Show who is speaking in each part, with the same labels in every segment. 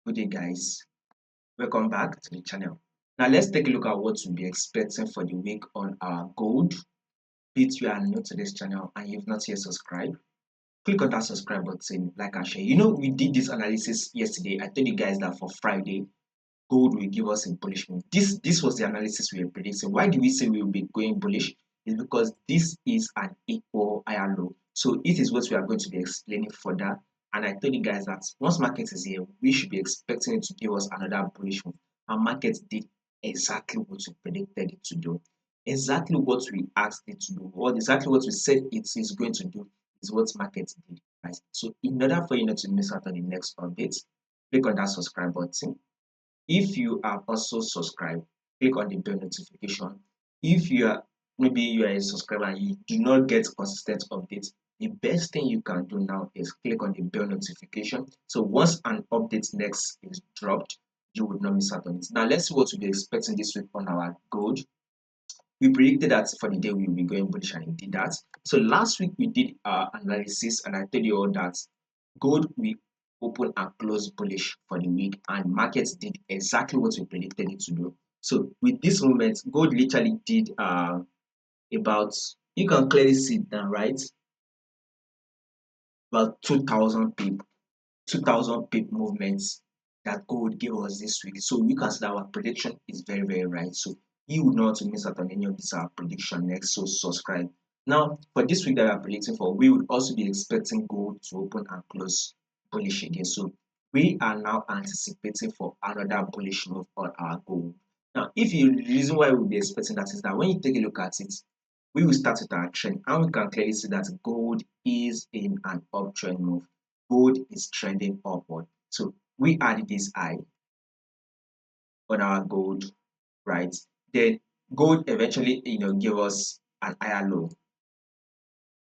Speaker 1: Good day, guys. Welcome back to the channel. Now, let's take a look at what to be expecting for the week on our gold. If you are new to this channel and you've not yet subscribed, click on that subscribe button, like and share. We did this analysis yesterday. I told you guys that for Friday, gold will give us a bullish move. This was the analysis we were predicting. Why do we say we will be going bullish? It's because this is an equal higher low. So it is what we are going to be explaining further. And I told you guys that once market is here, we should be expecting it to give us another bullish move. And market did exactly what we predicted it to do. Exactly what we asked it to do, or exactly what we said it is going to do, is what market did. Right? So in order for you not to miss out on the next update, click on that subscribe button. If you are also subscribed, click on the bell notification. If you are maybe you are a subscriber and you do not get consistent updates, the best thing you can do now is click on the bell notification. So once an update next is dropped, you would not miss out on it. Now let's see what we'll be expecting this week on our gold. We predicted that for the day we will be going bullish and it did that. So last week we did our analysis and I told you all that gold will open and close bullish for the week and markets did exactly what we predicted it to do. So with this movement, gold literally did about, you can clearly see it now, right? About 2,000 pip movements that gold gave us this week. So you can see that our prediction is very, very right. So you would not want to miss out on any of this prediction next. So subscribe. Now, for this week that we are predicting for, we would also be expecting gold to open and close bullish again. So we are now anticipating for another bullish move on our gold. Now, the reason why we'll be expecting that is that when you take a look at it, we will start with our trend and we can clearly see that gold is in an uptrend move. Gold is trending upward. So we added this high on our gold, right? Then gold eventually, give us an higher low.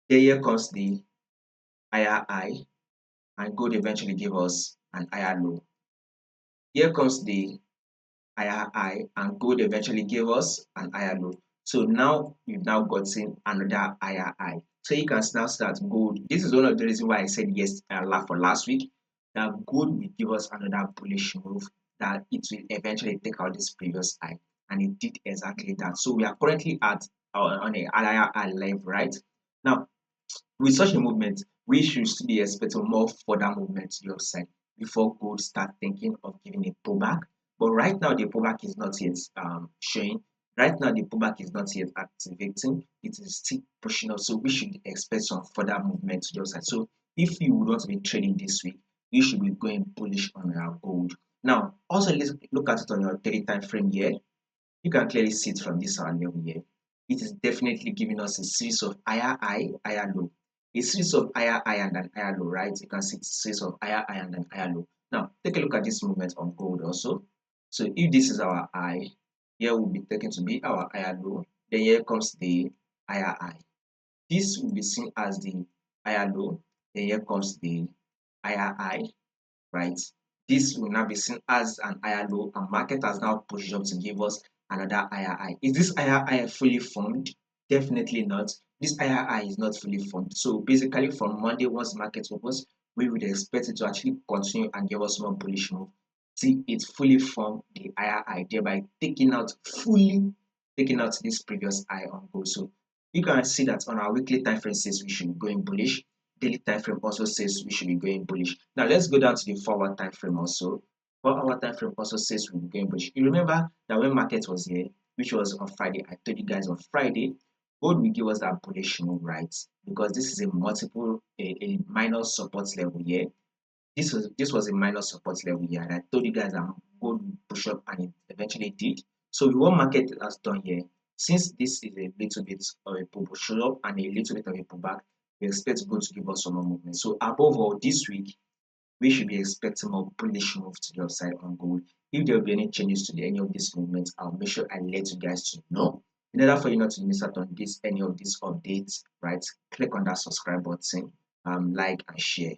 Speaker 1: Then here comes the higher high, and gold eventually give us an higher low. Here comes the higher high, and gold eventually gave us an higher low. So now we've now gotten another higher high. So you can now start gold. This is one of the reasons why I said yes for last week, that gold will give us another bullish move, that it will eventually take out this previous high, and it did exactly that. So we are currently at on a higher high level, right? Now, with such a movement, we should be expecting more further movement to the upside before gold start thinking of giving a pullback. But right now, the pullback is not yet showing. Right now, the pullback is not yet activating. It is still pushing up. So we should expect some further movement to the upside. So if you would want to be trading this week, you should be going bullish on your gold. Now, also let's look at it on your daily time frame here. You can clearly see it from this level here. It is definitely giving us a series of higher high, higher low. A series of higher high and then higher low, right? You can see it's a series of higher high and then higher low. Now, take a look at this movement on gold also. So if this is our high, here will be taken to be our higher low. Then here comes the higher high. This will be seen as the higher low. Then here comes the higher high, right? This will now be seen as an higher low, and market has now pushed up to give us another higher high. Is this higher high fully formed? Definitely not. This higher high is not fully formed. So basically from Monday, once market opens, we would expect it to actually continue and give us more bullish move. See, it fully formed the higher high, thereby fully taking out this previous high on gold. So you can see that on our weekly time frame says we should be going bullish. Daily time frame also says we should be going bullish. Now let's go down to the 4-hour time frame also. 4-hour time frame also says we'll be going bullish. You remember that when market was here, which was on Friday, I told you guys on Friday, gold will give us that bullish move, right? Because this is a minor support level here. This was a minor support level here, and I told you guys that gold will push up, and it eventually did. So what market has done here, since this is a little bit of a push up and a little bit of a pullback, we expect gold to give us some more movement. So above all, this week we should be expecting more bullish move to the upside on gold. If there will be any changes to any of these movements, I'll make sure I let you guys to know. In order for you not to miss out on any of these updates, right? Click on that subscribe button, like and share.